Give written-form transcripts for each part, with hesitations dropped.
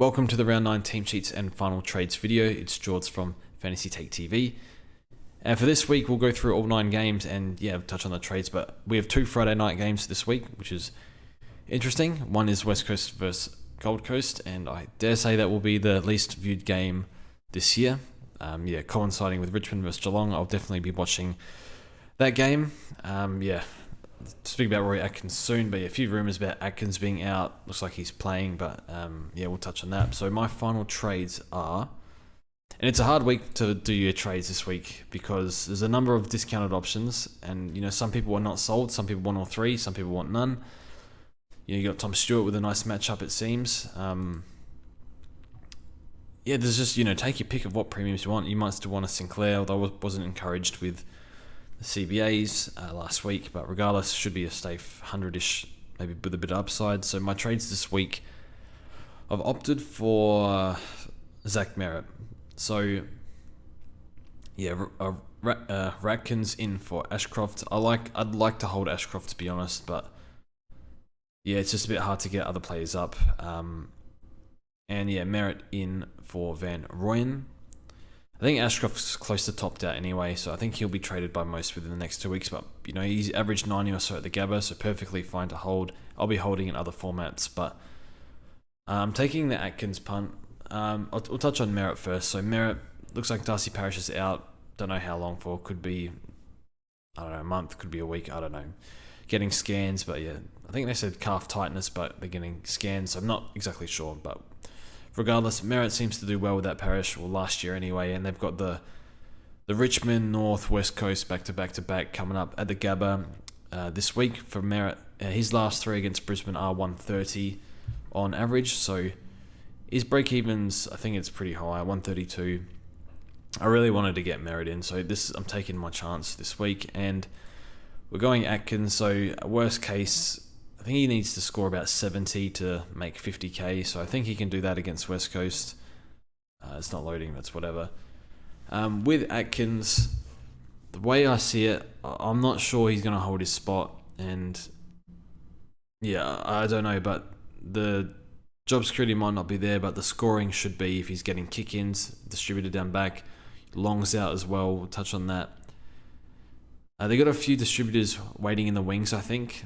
Welcome to the Round 9 Team Sheets and Final Trades video. It's George from Fantasy Take TV. And for this week, we'll go through all 9 games and touch on the trades. But we have 2 Friday night games this week, which is interesting. One is West Coast versus Gold Coast, and I dare say that will be the least viewed game this year. Coinciding with Richmond versus Geelong, I'll definitely be watching that game. Speak about Roy Atkins soon, but a few rumours about Atkins being out. Looks like he's playing, but we'll touch on that. So my final trades are, and it's a hard week to do your trades this week because there's a number of discounted options, and some people are not sold, some people want all 3, some people want none. You got Tom Stewart with a nice matchup, it seems. There's just take your pick of what premiums you want. You might still want a Sinclair, although I wasn't encouraged with the CBAs last week, but regardless, should be a safe 100-ish, maybe with a bit of upside. So my trades this week, I've opted for Zach Merritt. So Ratkins in for Ashcroft. I'd like to hold Ashcroft, to be honest, but it's just a bit hard to get other players up. Merritt in for Van Rooyen. I think Ashcroft's close to topped out anyway, so I think he'll be traded by most within the next 2 weeks. But he's averaged 90 or so at the Gabba, so perfectly fine to hold. I'll be holding in other formats, but I'm taking the Atkins punt. We'll touch on Merritt first. So Merritt looks like Darcy Parish is out. Don't know how long for. Could be a month. Could be a week. I don't know. Getting scans, but I think they said calf tightness, but they're getting scans. So I'm not exactly sure, but regardless, Merritt seems to do well with that Parish, last year anyway, and they've got the Richmond, North, West Coast back-to-back coming up at the Gabba this week for Merritt. His last 3 against Brisbane are 130 on average, so his break-evens, I think it's pretty high, 132. I really wanted to get Merritt in, so I'm taking my chance this week, and we're going Atkins, so worst case, I think he needs to score about 70 to make 50k, so I think he can do that against West Coast. It's not loading, that's whatever. With Atkins, the way I see it, I'm not sure he's going to hold his spot, and I don't know, but the job security might not be there, but the scoring should be if he's getting kick-ins, distributed down back, longs out as well, we'll touch on that. They got a few distributors waiting in the wings, I think.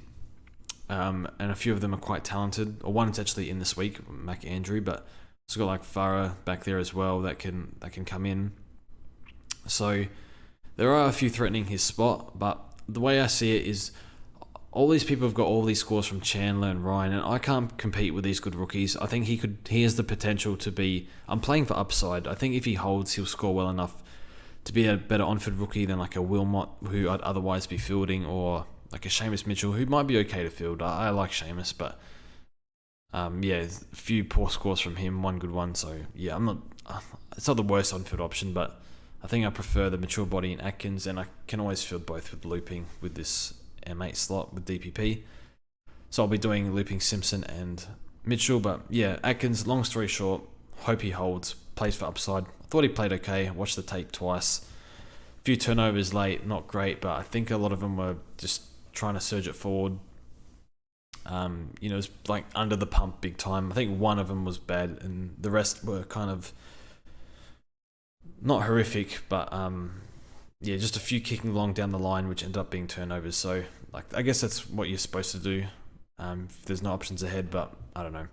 And a few of them are quite talented. Or one is actually in this week, Mac Andrew, but it's got like Farah back there as well that can come in. So there are a few threatening his spot, but the way I see it is all these people have got all these scores from Chandler and Ryan, and I can't compete with these good rookies. I think he has the potential to be. I'm playing for upside. I think if he holds, he'll score well enough to be a better on-field rookie than like a Wilmot, who I'd otherwise be fielding, or like a Seamus Mitchell, who might be okay to field. I like Seamus, but a few poor scores from him, one good one. So I'm not. It's not the worst on-field option, but I think I prefer the mature body in Atkins, and I can always field both with looping with this M8 slot with DPP. So I'll be doing looping Simpson and Mitchell, but Atkins. Long story short, hope he holds. Plays for upside. I thought he played okay. Watched the tape twice. A few turnovers late, not great, but I think a lot of them were just trying to surge it forward. It was like under the pump big time. I think one of them was bad, and the rest were kind of not horrific, but just a few kicking along down the line, which ended up being turnovers. So, I guess that's what you're supposed to do if there's no options ahead. But I don't know.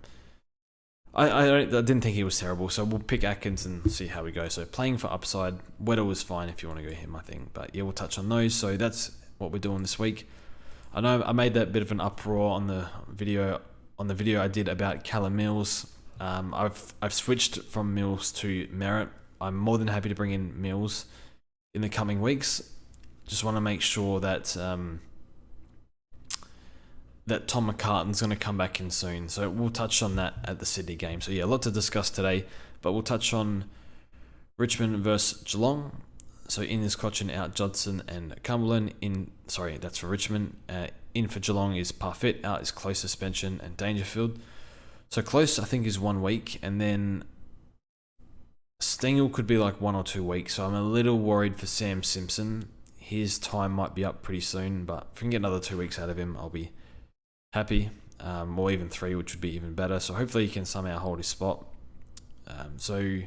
I didn't think he was terrible, so we'll pick Atkins and see how we go. So playing for upside, Weddle was fine if you want to go him, I think. But we'll touch on those. So that's what we're doing this week. I know I made that bit of an uproar on the video I did about Callum Mills. I've switched from Mills to Merritt. I'm more than happy to bring in Mills in the coming weeks. Just want to make sure that that Tom McCartan's going to come back in soon. So we'll touch on that at the Sydney game. So a lot to discuss today, but we'll touch on Richmond versus Geelong. So in is Cochin, out Judson and Cumberland. That's for Richmond. In for Geelong is Parfitt, out is Close suspension and Dangerfield. So Close, I think, is 1 week, and then Stengel could be like 1 or 2 weeks. So I'm a little worried for Sam Simpson. His time might be up pretty soon, but if we can get another 2 weeks out of him, I'll be happy. Or even 3, which would be even better. So hopefully he can somehow hold his spot. So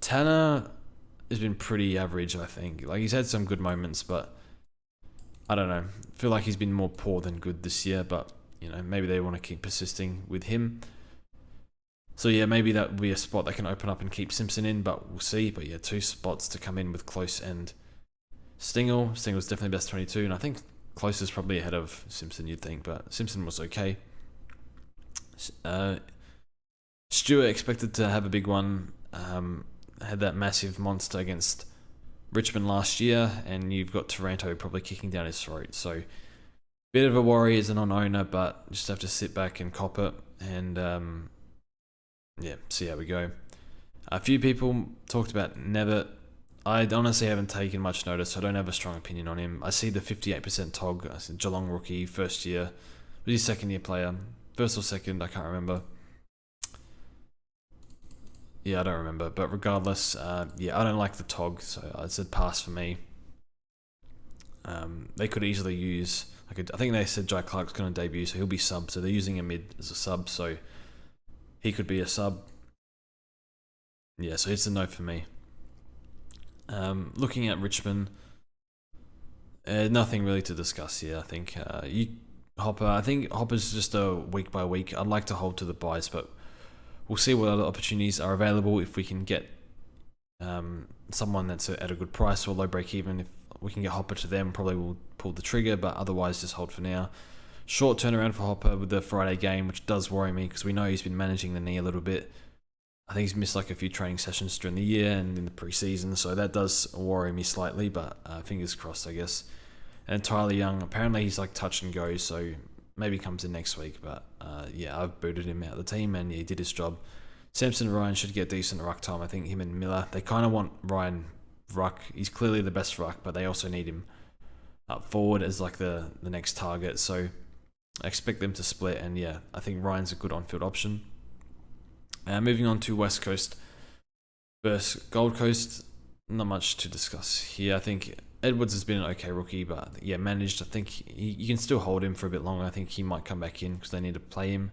Tanner has been pretty average, I think. Like, he's had some good moments, but I don't know. I feel like he's been more poor than good this year, but maybe they want to keep persisting with him. So yeah, maybe that will be a spot that can open up and keep Simpson in, but we'll see. But yeah, 2 spots to come in with Close and Stingel. Stingel's definitely best 22, and I think Close is probably ahead of Simpson, you'd think, but Simpson was okay. Stewart expected to have a big one. Had that massive monster against Richmond last year, and you've got Taranto probably kicking down his throat. So, bit of a worry as a non-owner, but just have to sit back and cop it, and see how we go. A few people talked about Nevitt. I honestly haven't taken much notice, so I don't have a strong opinion on him. I see the 58% TOG, Geelong rookie, first year. Was he second year player? First or second, I can't remember. Yeah, I don't remember. But regardless, I don't like the TOG, so I said pass for me. They could easily use... I think they said Jai Clark's going to debut, so he'll be sub. So they're using a mid as a sub, so he could be a sub. Yeah, so it's a no for me. Looking at Richmond, nothing really to discuss here. I think Hopper. I think Hopper's just a week by week. I'd like to hold to the buys, but we'll see what other opportunities are available. If we can get someone that's at a good price or low break even, if we can get Hopper to them, probably we'll pull the trigger. But otherwise, just hold for now. Short turnaround for Hopper with the Friday game, which does worry me because we know he's been managing the knee a little bit. I think he's missed like a few training sessions during the year and in the preseason, so that does worry me slightly, but fingers crossed, I guess. And Tyler Young, apparently he's like touch and go, so maybe comes in next week, but I've booted him out of the team and he did his job. Samson Ryan should get decent ruck time. I think him and Miller, they kind of want Ryan ruck. He's clearly the best ruck, but they also need him up forward as like the next target, so I expect them to split, and I think Ryan's a good on-field option. Moving on to West Coast versus Gold Coast, not much to discuss here. I think Edwards has been an okay rookie, but managed. I think you can still hold him for a bit longer. I think he might come back in because they need to play him.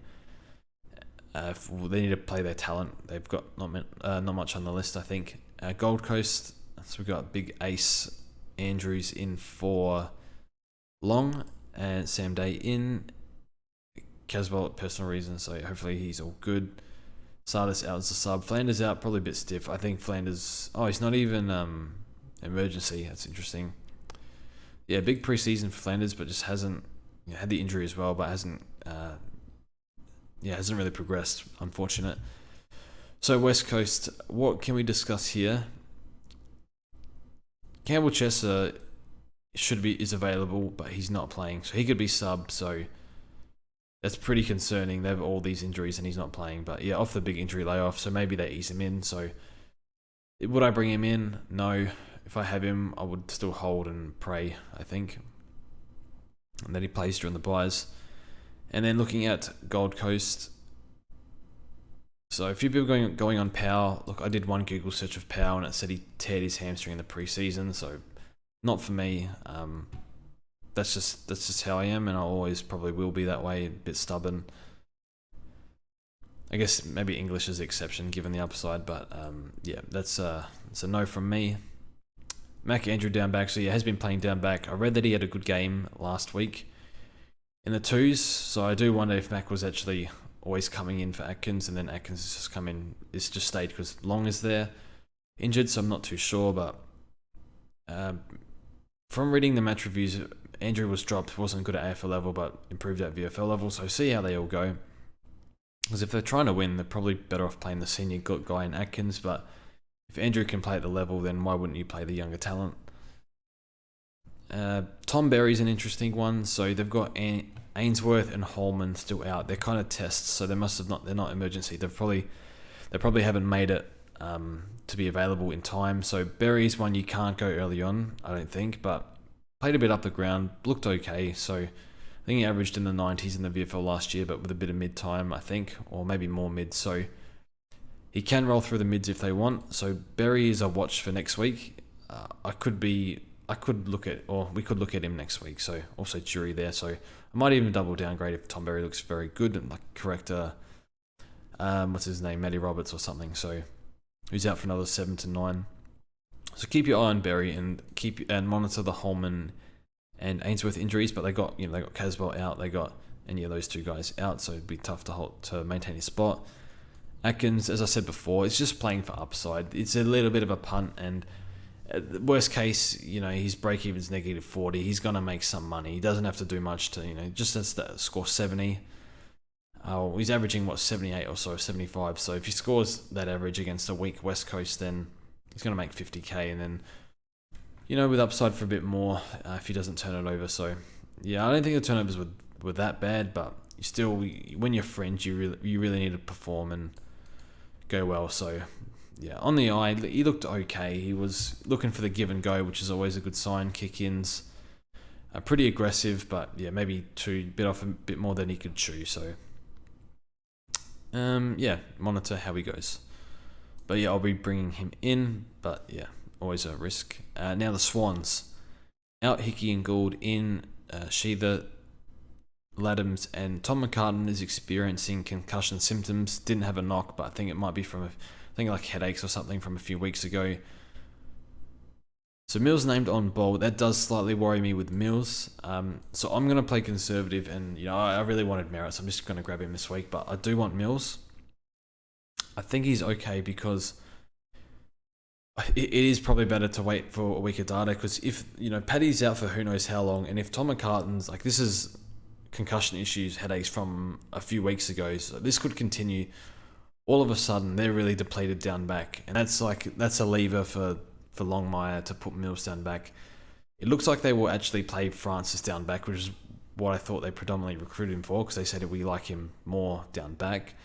They need to play their talent. They've got not much on the list, I think. Gold Coast, so we've got big ace Andrews in for Long and Sam Day in. Caswell, personal reasons, so hopefully he's all good. Sardis out as a sub. Flanders out, probably a bit stiff. I think Flanders... Oh, he's not even emergency. That's interesting. Yeah, big preseason for Flanders, but just hasn't... had the injury as well, but hasn't really progressed. Unfortunate. So, West Coast, what can we discuss here? Campbell Chesser is available, but he's not playing. So, he could be sub, so... That's pretty concerning. They have all these injuries and he's not playing. But off the big injury layoff, so maybe they ease him in. So would I bring him in? No. If I have him, I would still hold and pray, I think. And then he plays during the buys. And then looking at Gold Coast. So a few people going on Powell. Look, I did one Google search of Powell and it said he teared his hamstring in the preseason. So not for me. That's just how I am, and I always probably will be that way, a bit stubborn. I guess maybe English is the exception given the upside, but that's a no from me. Mac Andrew down back, so he has been playing down back. I read that he had a good game last week in the twos, so I do wonder if Mac was actually always coming in for Atkins, and then Atkins has just come in. It's just stayed because Long is there injured, so I'm not too sure, but from reading the match reviews, Andrew was dropped, wasn't good at AFL level, but improved at VFL level, so see how they all go. Because if they're trying to win, they're probably better off playing the senior guy in Atkins, but if Andrew can play at the level, then why wouldn't you play the younger talent? Tom Berry's an interesting one, so they've got Ainsworth and Holman still out. They're kind of tests, so they're not emergency. They probably haven't made it to be available in time, so Berry's one you can't go early on, I don't think, but played a bit up the ground, looked okay, so I think he averaged in the 90s in the VFL last year, but with a bit of mid-time, I think, or maybe more mid, so he can roll through the mids if they want, so Berry is a watch for next week. We could look at him next week, so also jury there, so I might even double downgrade if Tom Berry looks very good and correct what's his name, Matty Roberts or something. So who's out for another 7 to 9. So keep your eye on Berry and monitor the Holman and Ainsworth injuries. But they got Caswell out, they got any of those two guys out, so it'd be tough to maintain his spot. Atkins, as I said before, is just playing for upside. It's a little bit of a punt, and worst case, his break even's negative 40. He's gonna make some money. He doesn't have to do much to, just has to score 70. He's averaging 78 or so, 75. So if he scores that average against a weak West Coast, then he's gonna make 50k, and then with upside for a bit more if he doesn't turn it over. So yeah, I don't think the turnovers were that bad, but when you're fringe, you really need to perform and go well. So yeah, on the eye, he looked okay. He was looking for the give and go, which is always a good sign. Kick-ins are pretty aggressive, but yeah, maybe bit off a bit more than he could chew. So monitor how he goes. But yeah, I'll be bringing him in, but yeah, always a risk. Now the Swans. Out Hickey and Gould, in Sheether, Laddams, and Tom McCartan is experiencing concussion symptoms. Didn't have a knock, but I think it might be from like headaches or something from a few weeks ago. So Mills named on bowl. That does slightly worry me with Mills. So I'm going to play conservative, and I really wanted Merritt, so I'm just going to grab him this week. But I do want Mills. I think he's okay because it is probably better to wait for a week of data, because if Paddy's out for who knows how long, and if Tom McCartan's this is concussion issues, headaches from a few weeks ago, so this could continue. All of a sudden, they're really depleted down back, and that's a lever for Longmire to put Mills down back. It looks like they will actually play Francis down back, which is what I thought they predominantly recruited him for, because they said we like him more down back.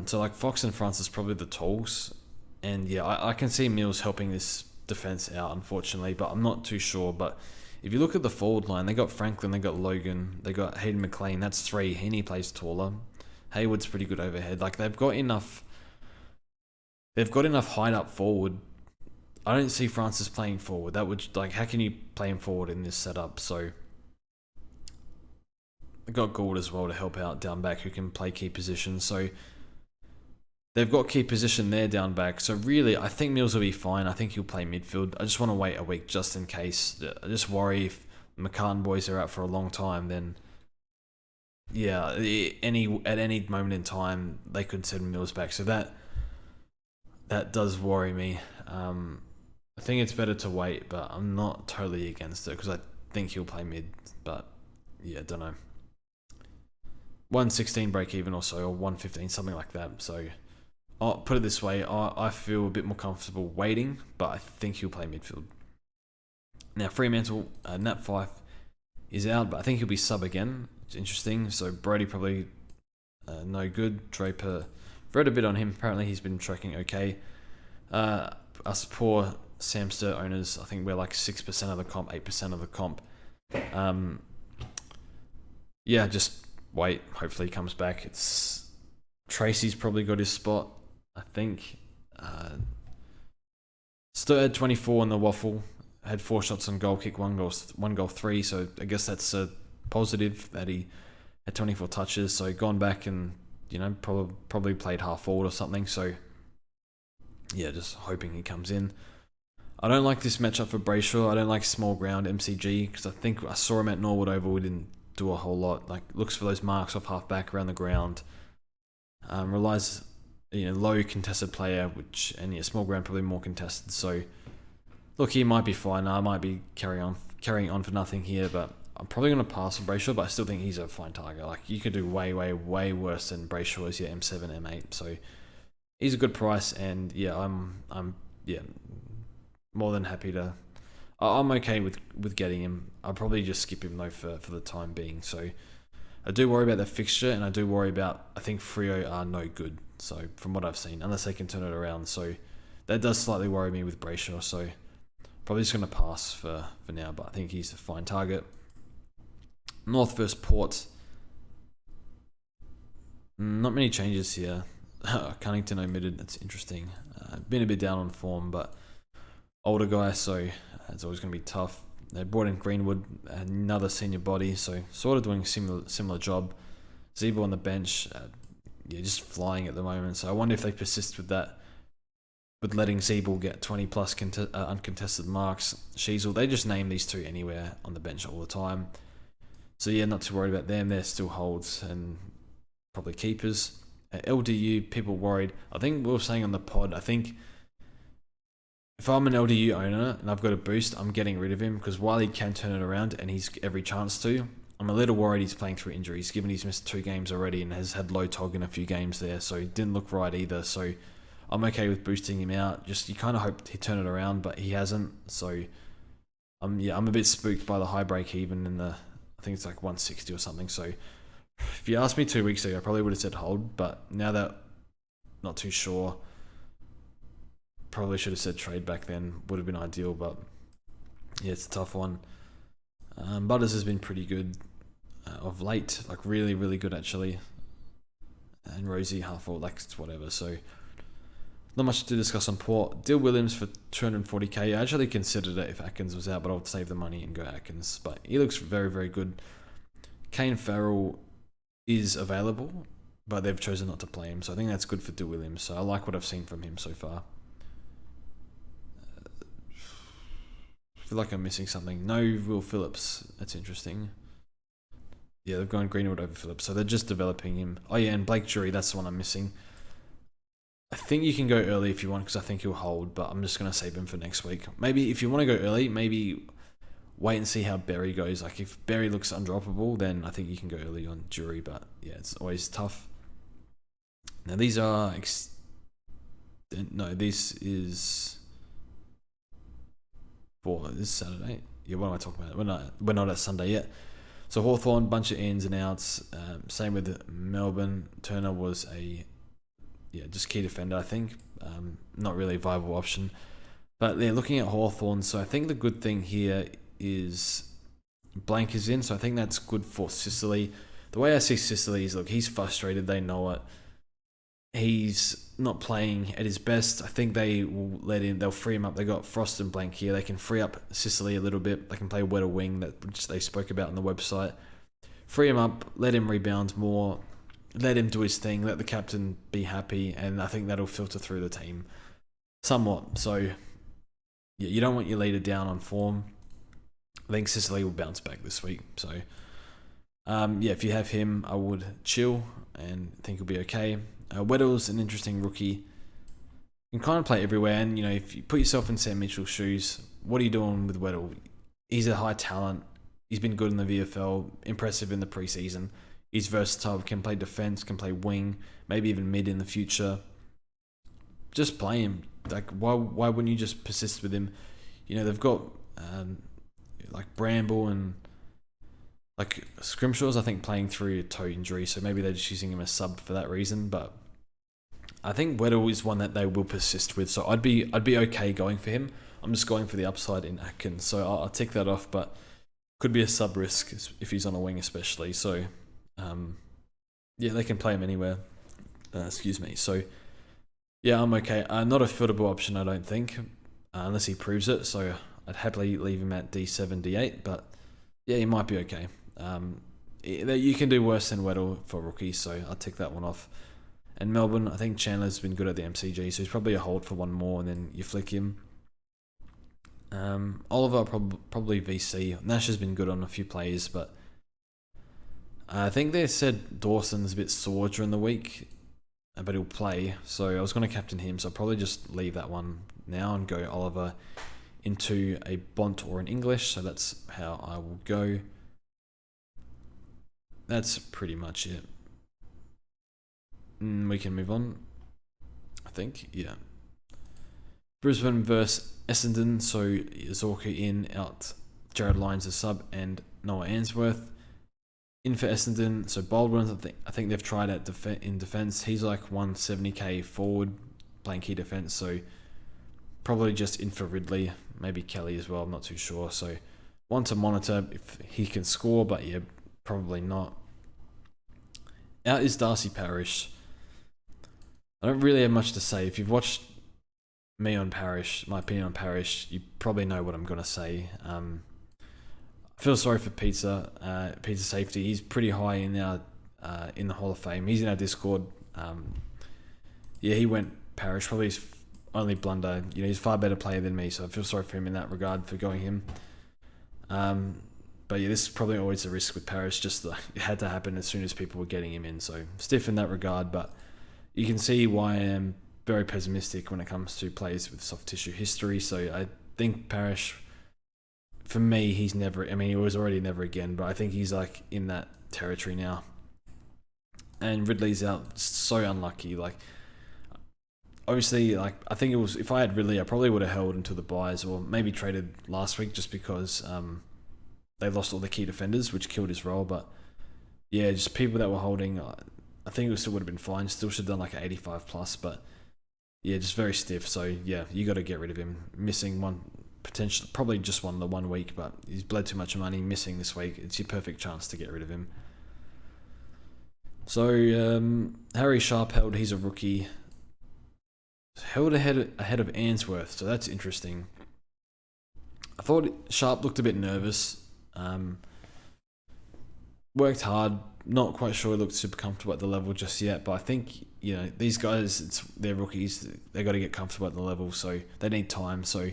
So Fox and Francis probably the tools, and yeah, I can see Mills helping this defense out, unfortunately, but I'm not too sure. But if you look at the forward line, they got Franklin, they got Logan, they got Hayden McLean. That's 3. Heaney plays taller. Hayward's pretty good overhead. They've got enough height up forward. I don't see Francis playing forward. That would how can you play him forward in this setup? So they got Gould as well to help out down back, who can play key positions. So they've got key position there down back. So really, I think Mills will be fine. I think he'll play midfield. I just want to wait a week just in case. I just worry if the McCann boys are out for a long time, then yeah, at any moment in time they could send Mills back. So that does worry me. I think it's better to wait, but I'm not totally against it because I think he'll play mid. But yeah, don't know. 116 break even or so, or 115, something like that. So I'll put it this way: I feel a bit more comfortable waiting, but I think he'll play midfield. Now Fremantle, Nat Fife is out, but I think he'll be sub again. It's interesting. So Brody probably no good. Draper, read a bit on him. Apparently he's been tracking okay. Us poor Samster owners, I think we're 6% of the comp, 8% of the comp. Yeah, just wait. Hopefully he comes back. Tracy's probably got his spot, I think. Still had 24 on the waffle. Had 4 shots on goal, kick 1 goal 3. So I guess that's a positive that he had 24 touches. So gone back and probably played half forward or something. So yeah, just hoping he comes in. I don't like this matchup for Brayshaw. I don't like small ground MCG because I think I saw him at Norwood Oval. We didn't do a whole lot. Looks for those marks off half back around the ground. Relies low contested player, small ground probably more contested. So look, he might be fine. I might be carrying on for nothing here, but I'm probably going to pass on Brayshaw, but I still think he's a fine target. You could do way, way, way worse than Brayshaw is your M7, M8. So he's a good price, and yeah, I'm more than happy to. I'm okay with getting him. I'll probably just skip him though for the time being. So I do worry about that fixture, and I do worry about, I think Freo are no good. So from what I've seen, unless they can turn it around. So that does slightly worry me with Brayshaw. So probably just going to pass for now, but I think he's a fine target. North versus Port. Not many changes here. Cunnington omitted. That's interesting. Been a bit down on form, but older guy, so it's always going to be tough. They brought in Greenwood, another senior body, so sort of doing similar job. Zebo on the bench, just flying at the moment. So I wonder if they persist with that, with letting Zeeble get 20 plus uncontested marks. Sheasel, they just name these two anywhere on the bench all the time. So yeah, not too worried about them. They're still holds and probably keepers. LDU, people worried. I think we were saying on the pod, I think if I'm an LDU owner and I've got a boost, I'm getting rid of him because while he can turn it around and he's every chance to, I'm a little worried he's playing through injuries, given he's missed 2 games already and has had low tog in a few games there, so he didn't look right either. So I'm okay with boosting him out. Just you kind of hope he'd turn it around, but he hasn't. So I'm a bit spooked by the high break even in the, I think it's like 160 or something. So if you asked me 2 weeks ago, I probably would have said hold, but now that not too sure, probably should have said trade back then. Would have been ideal, but yeah, it's a tough one. Butters has been pretty good of late, like really, really good actually. And Rosie half or like whatever. So not much to discuss on Port. Dill Williams for 240k. I actually considered it if Atkins was out, but I would save the money and go Atkins. But he looks very, very good. Kane Farrell is available, but they've chosen not to play him. So I think that's good for Dill Williams. So I like what I've seen from him so far. I feel like I'm missing something. No Will Phillips. That's interesting. Yeah, they've gone Greenwood over Phillips. So they're just developing him. Oh yeah, and Blake Jury, that's the one I'm missing. I think you can go early if you want because I think he'll hold, but I'm just going to save him for next week. Maybe if you want to go early, maybe wait and see how Berry goes. Like if Berry looks undroppable, then I think you can go early on Jury, but yeah, it's always tough. Now these are... this is... for this Saturday. Yeah, what am I talking about? We're not at Sunday yet. So Hawthorn, bunch of ins and outs. Same with Melbourne. Turner was just key defender, I think. Not really a viable option. But they're looking at Hawthorn. So I think the good thing here is Blank is in. So I think that's good for Sicily. The way I see Sicily is, look, he's frustrated. They know it. He's not playing at his best. I think they will they'll free him up. They got Frost and Blank here. They can free up Sicily a little bit. They can play Wetter Wing, which they spoke about on the website. Free him up, let him rebound more, let him do his thing, let the captain be happy, and I think that'll filter through the team somewhat. So, yeah, you don't want your leader down on form. I think Sicily will bounce back this week. So, if you have him, I would chill and think he'll be okay. Weddle's an interesting rookie. You can kind of play everywhere, and if you put yourself in Sam Mitchell's shoes, what are you doing with Weddle? He's a high talent. He's been good in the VFL, impressive in the preseason. He's versatile, can play defense, can play wing, maybe even mid in the future. Just play him. Like why wouldn't you just persist with him? They've got like Bramble and like Scrimshaw's, I think, playing through a toe injury, so maybe they're just using him as sub for that reason. But I think Weddle is one that they will persist with, so I'd be okay going for him. I'm just going for the upside in Atkins, so I'll tick that off. But could be a sub risk if he's on a wing, especially. So they can play him anywhere. So yeah, I'm okay. Not a fieldable option, I don't think, unless he proves it. So I'd happily leave him at D7, D8. But yeah, he might be okay. You can do worse than Weddle for rookies, so I'll tick that one off. And Melbourne, I think Chandler's been good at the MCG, so he's probably a hold for one more, and then you flick him. Oliver, probably VC. Nash has been good on a few plays, but I think they said Dawson's a bit sore during the week, but he'll play. So I was going to captain him, so I'll probably just leave that one now and go Oliver into a Bont or an English. So that's how I will go. That's pretty much it. We can move on, I think. Yeah. Brisbane versus Essendon. So Zorka in, out Jared Lyons as sub, and Noah Answorth. In for Essendon, so Baldwin, I think they've tried out in defence. He's like 170k forward, playing key defence, so probably just in for Ridley, maybe Kelly as well, I'm not too sure. So one to monitor if he can score, but yeah, probably not. Out is Darcy Parish. I don't really have much to say. If you've watched me on Parish, my opinion on Parish, you probably know what I'm going to say. I feel sorry for Pizza Safety. He's pretty high in the Hall of Fame. He's in our Discord. Yeah, he went Parrish, probably his only blunder. He's a far better player than me, so I feel sorry for him in that regard for going him. But yeah, this is probably always a risk with Parrish. Just it had to happen as soon as people were getting him in, so stiff in that regard. But you can see why I am very pessimistic when it comes to players with soft tissue history. So I think Parrish, for me, he's never. I mean, he was already never again, but I think he's like in that territory now. And Ridley's out, so unlucky. Like, obviously, like I think it was, if I had Ridley, I probably would have held until the buys, or maybe traded last week just because they lost all the key defenders, which killed his role. But yeah, just people that were holding, I think it still would have been fine. Still should have done like an 85 plus, but yeah, just very stiff. So yeah, you got to get rid of him. Missing one, potentially, probably just won the 1 week, but he's bled too much money. Missing this week, it's your perfect chance to get rid of him. So Harry Sharp held. He's a rookie. Held ahead of Ainsworth, so that's interesting. I thought Sharp looked a bit nervous. Worked hard. Not quite sure he looked super comfortable at the level just yet, but I think these guys, they're rookies. They got to get comfortable at the level, so they need time. So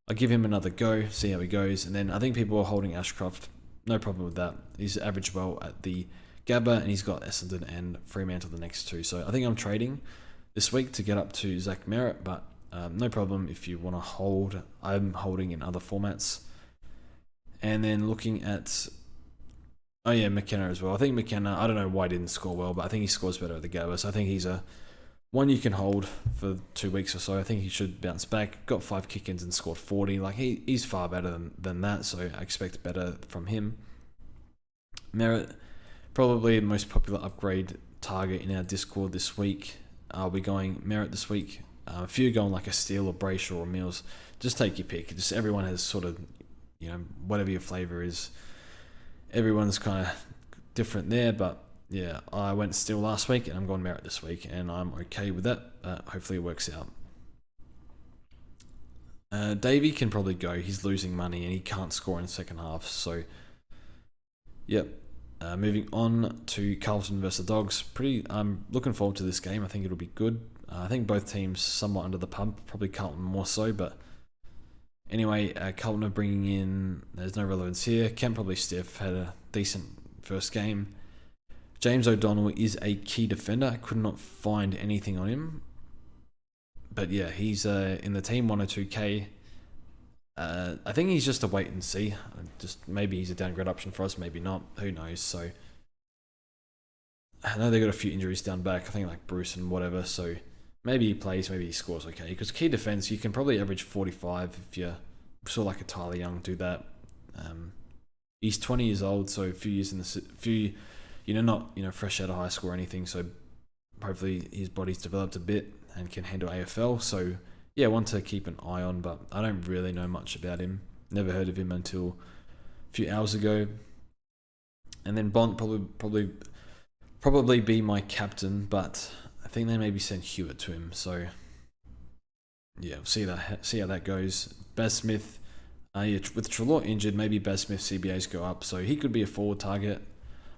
I give him another go, see how he goes, and then I think people are holding Ashcroft. No problem with that. He's averaged well at the Gabba, and he's got Essendon and Fremantle the next two. So I think I'm trading this week to get up to Zach Merritt, but no problem if you want to hold. I'm holding in other formats. And then looking at, McKenna as well. I think McKenna, I don't know why he didn't score well, but I think he scores better at the Gabba. So I think he's a one you can hold for 2 weeks or so. I think he should bounce back. Got 5 kick-ins and scored 40. Like he's far better than that, so I expect better from him. Merritt, probably the most popular upgrade target in our Discord this week. I'll be going Merritt this week. If you're going like a Steele or Brayshaw or Mills, just take your pick. Just everyone has sort of, whatever your flavour is. Everyone's kind of different there, but yeah, I went Steele last week and I'm going Merritt this week, and I'm okay with that. Hopefully it works out. Davey can probably go. He's losing money and he can't score in the second half. So, yep. Moving on to Carlton versus the Dogs. I'm looking forward to this game. I think it'll be good. I think both teams somewhat under the pump. Probably Carlton more so, but anyway, Carlton are bringing in. There's no relevance here. Kent probably stiff. Had a decent first game. James O'Donnell is a key defender. I could not find anything on him, but yeah, he's in the team 102k. I think he's just a wait and see. Just maybe he's a downgrade option for us, maybe not. Who knows? So I know they got a few injuries down back. I think like Bruce and whatever. So maybe he plays, maybe he scores okay. Because key defense, you can probably average 45 if you saw like a Tyler Young do that. He's 20 years old, so a few years in the not fresh out of high school or anything. So hopefully his body's developed a bit and can handle AFL. So yeah, one to keep an eye on, but I don't really know much about him. Never heard of him until a few hours ago. And then Bont probably be my captain, but I think they maybe sent Hewitt to him. So yeah, we'll see how that goes. Baz Smith, with Trelaw injured, maybe Baz Smith's CBAs go up, so he could be a forward target.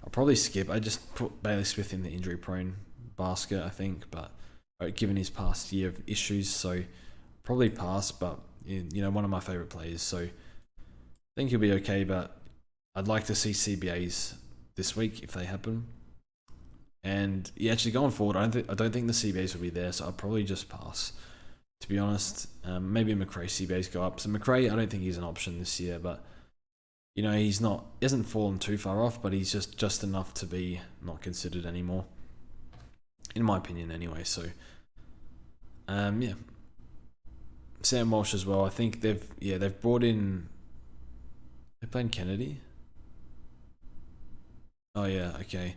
I'll probably skip. I just put Bailey Smith in the injury prone basket, I think, but given his past year of issues, so probably pass, but one of my favourite players, so I think he'll be okay, but I'd like to see CBAs this week if they happen. And yeah, actually going forward, I don't think the CBAs will be there, so I'll probably just pass, to be honest. Maybe McRae CBAs go up. So McRae, I don't think he's an option this year, but he hasn't fallen too far off, but he's just enough to be not considered anymore, in my opinion anyway. So yeah, Sam Walsh as well. I think they've brought in. They're playing Kennedy. Oh yeah, okay.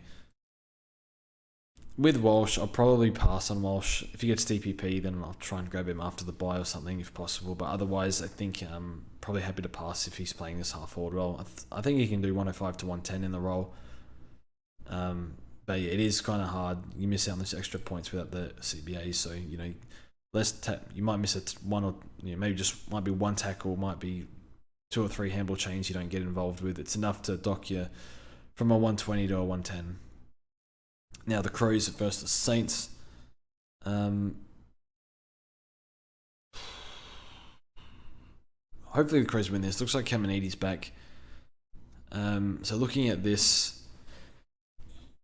With Walsh, I'll probably pass on Walsh. If he gets DPP, then I'll try and grab him after the bye or something if possible. But otherwise, I think I'm probably happy to pass if he's playing this half forward role. I think he can do 105 to 110 in the role. But yeah, it is kind of hard. You miss out on those extra points without the CBA. So you might miss one or maybe just might be one tackle, might be 2 or 3 handball chains you don't get involved with. It's enough to dock you from a 120 to a 110. Now the Crows versus the Saints. Hopefully the Crows win this. Looks like Caminiti's back. So looking at this,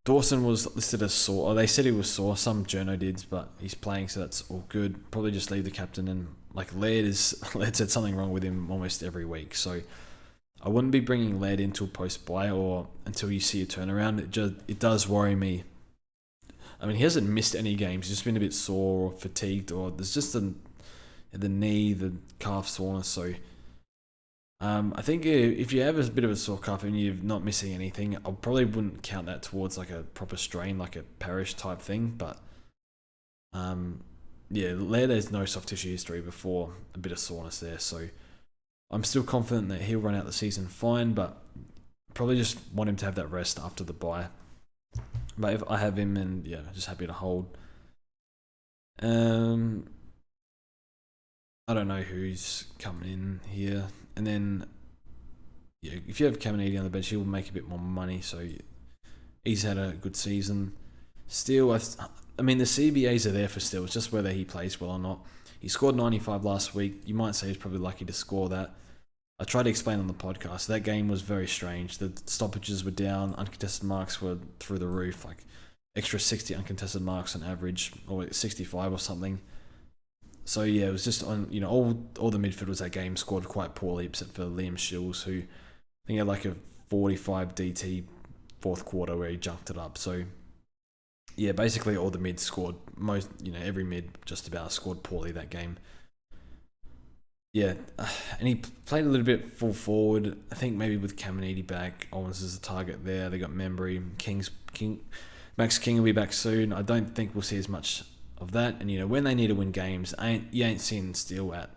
Dawson was listed as sore. They said he was sore. Some journo did, but he's playing, so that's all good. Probably just leave the captain. And like Laird said something wrong with him almost every week. So I wouldn't be bringing Laird into a post-bye or until you see a turnaround. It does worry me. I mean, he hasn't missed any games. He's just been a bit sore or fatigued, or there's just the knee, the calf soreness. So I think if you have a bit of a sore calf and you're not missing anything, I probably wouldn't count that towards like a proper strain, like a Parrish type thing. But Laird has no soft tissue history before a bit of soreness there. So I'm still confident that he'll run out the season fine, but probably just want him to have that rest after the bye. But if I have him, and just happy to hold. I don't know who's coming in here. And then, if you have Caminiti on the bench, he'll make a bit more money. So he's had a good season. Still, I mean, the CBAs are there for Still. It's just whether he plays well or not. He scored 95 last week. You might say he's probably lucky to score that. I tried to explain on the podcast. That game was very strange. The stoppages were down. Uncontested marks were through the roof. Like extra 60 uncontested marks on average, or 65 or something. So it was just on, all the midfielders that game scored quite poorly, except for Liam Shields, who I think had like a 45 DT fourth quarter where he jumped it up. So basically all the mids scored every mid just about scored poorly that game. And he played a little bit full forward. I think maybe with Caminiti back, Owens is a target there. They got Membry, Max King will be back soon. I don't think we'll see as much of that. And when they need to win games, you ain't seen Steele at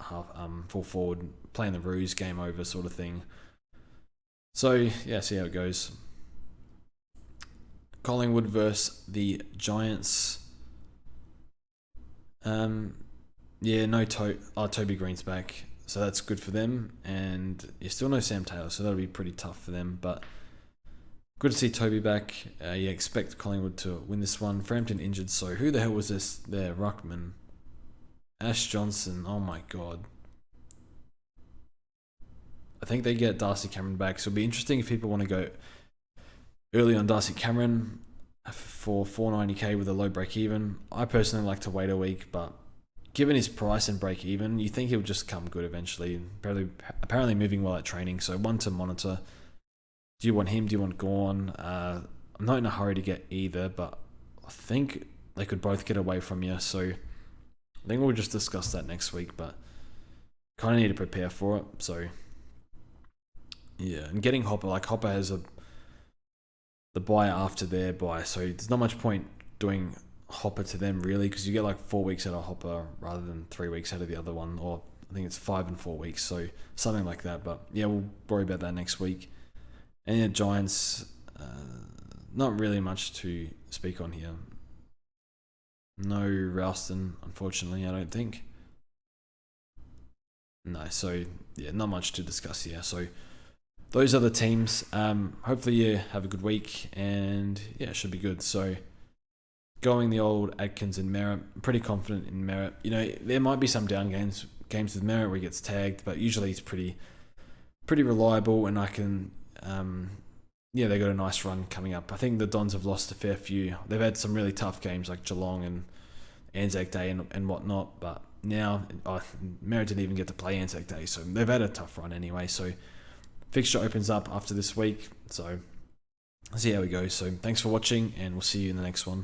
half full forward playing the ruse, game over sort of thing. So see how it goes. Collingwood versus the Giants. Toby Green's back, so that's good for them. And still no Sam Taylor, so that'll be pretty tough for them. But good to see Toby back. Expect Collingwood to win this one. Frampton injured, so who the hell was this there? Ruckman. Ash Johnson, oh my god. I think they get Darcy Cameron back, so it'll be interesting if people want to go early on Darcy Cameron for $490k with a low break even. I personally like to wait a week, but given his price and break even, you think he'll just come good eventually. Apparently moving well at training, so one to monitor. Do you want him? Do you want Gorn? I'm not in a hurry to get either, but I think they could both get away from you. So I think we'll just discuss that next week, but kind of need to prepare for it. So and getting Hopper, like Hopper has the buy after their buy, so there's not much point doing Hopper to them really, because you get like 4 weeks out of Hopper rather than 3 weeks out of the other one, or I think it's 5 and 4 weeks, so something like that. But we'll worry about that next week. And Giants, not really much to speak on here. No Ralston, unfortunately, I don't think. No, so not much to discuss here. So those are the teams. Hopefully you have a good week, and it should be good. So going the old Adkins and Merritt, I'm pretty confident in Merritt. There might be some down games with Merritt where he gets tagged, but usually he's pretty reliable, and I can they got a nice run coming up. I think the Dons have lost a fair few. They've had some really tough games like Geelong and Anzac Day and whatnot, but now Merritt didn't even get to play Anzac Day, so they've had a tough run anyway. So fixture opens up after this week, so see how we go. So thanks for watching, and we'll see you in the next one.